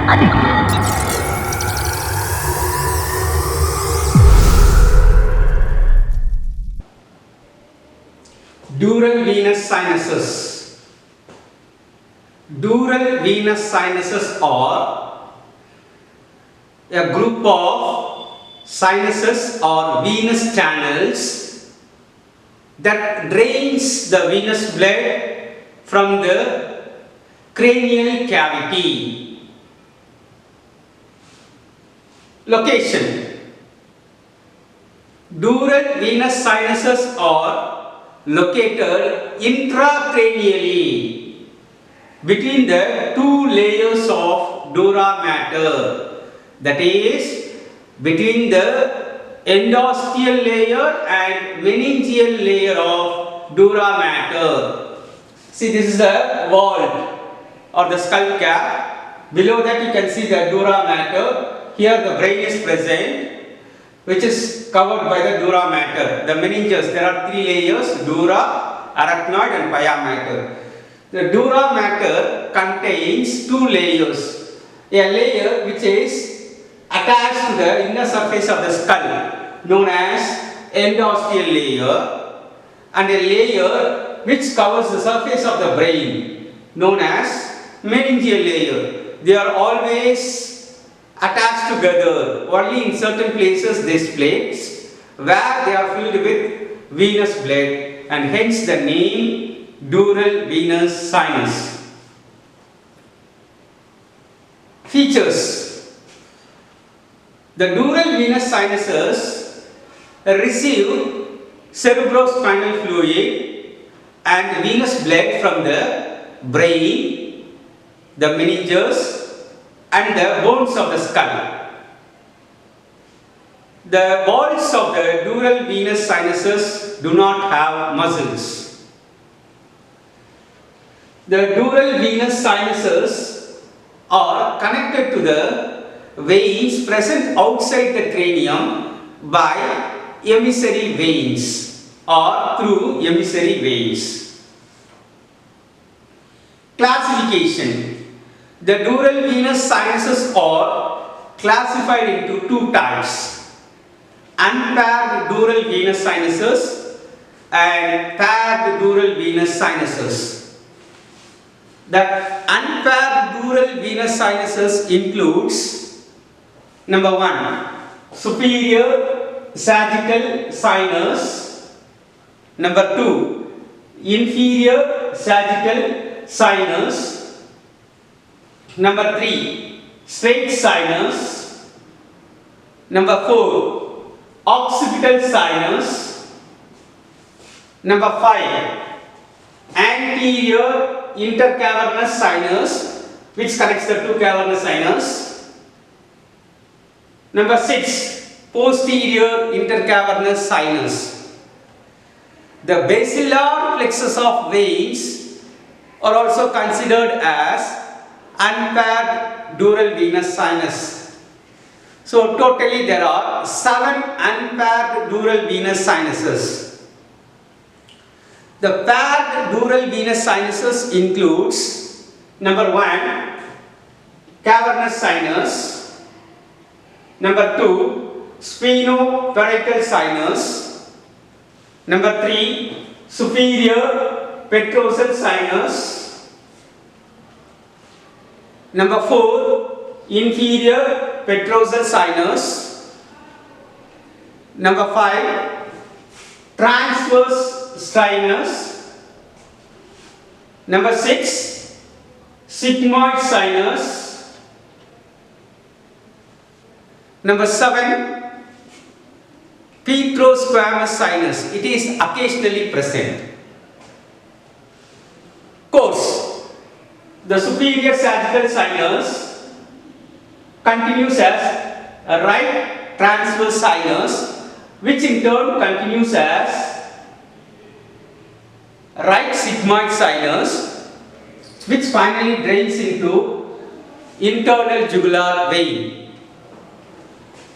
Dural venous sinuses. Dural venous sinuses are a group of sinuses or venous channels that drains the venous blood from the cranial cavity. Location. Dural venous sinuses are located intracranially between the two layers of dura mater, that is between the endosteal layer and meningeal layer of dura mater. See, this is the wall or the skull cap. Below that you can see the dura mater. Here the brain is present, which is covered by the dura mater. The meninges, there are three layers: dura, arachnoid and pia mater. The dura mater contains two layers. A layer which is attached to the inner surface of the skull, known as endosteal layer, and a layer which covers the surface of the brain, known as meningeal layer. They are always attached together. Only in certain places they split, where they are filled with venous blood, and hence the name dural venous sinus. Features. The dural venous sinuses receive cerebrospinal fluid and venous blood from the brain, the meninges and the bones of the skull. The walls of the dural venous sinuses do not have muscles. The dural venous sinuses are connected to the veins present outside the cranium by emissary veins or through emissary veins. Classification. The dural venous sinuses are classified into two types: unpaired dural venous sinuses and paired dural venous sinuses. The unpaired dural venous sinuses includes: number 1, superior sagittal sinus; number 2, inferior sagittal sinus; number 3, straight sinus; number 4, occipital sinus; number 5, anterior intercavernous sinus, which connects the two cavernous sinus; number 6, posterior intercavernous sinus. The basilar plexus of veins are also considered as unpaired dural venous sinus. So totally there are 7 unpaired dural venous sinuses. The paired dural venous sinuses includes: number 1, cavernous sinus; number 2, sphenoparietal sinus; number 3, superior petrosal sinus; number 4, inferior petrosal sinus; number 5, transverse sinus; number 6, sigmoid sinus; number 7, petrosquamous sinus. It is occasionally present. Course. The superior sagittal sinus continues as a right transverse sinus, which in turn continues as right sigmoid sinus, which finally drains into internal jugular vein.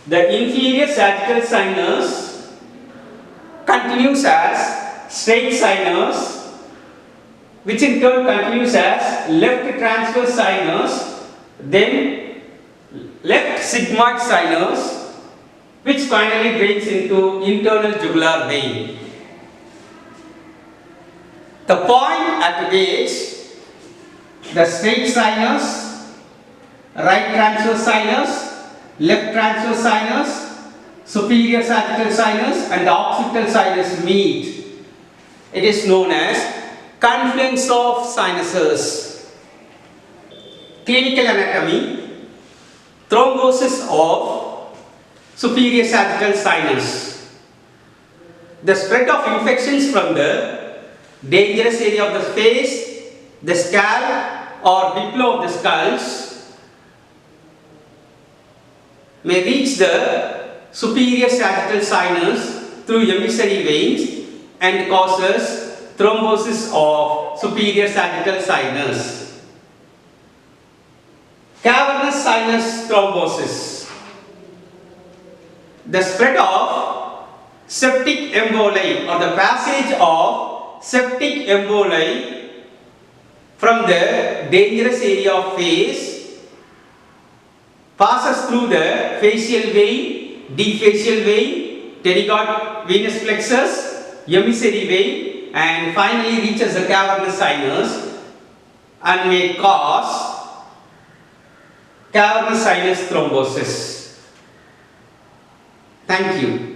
The inferior sagittal sinus continues as straight sinus, which in turn continues as left transverse sinus, then left sigmoid sinus, which finally drains into internal jugular vein. The point at which the straight sinus, right transverse sinus, left transverse sinus, superior sagittal sinus and the occipital sinus meet, it is known as confluence of sinuses. Clinical anatomy: thrombosis of superior sagittal sinus. The spread of infections from the dangerous area of the face, the scalp or below of the skulls may reach the superior sagittal sinus through emissary veins and causes thrombosis of superior sagittal sinus. Cavernous sinus thrombosis. The spread of septic emboli or the passage of septic emboli from the dangerous area of face passes through the facial vein, deep facial vein, pterygoid venous plexus, emissary vein and finally reaches the cavernous sinus and may cause cavernous sinus thrombosis. Thank you.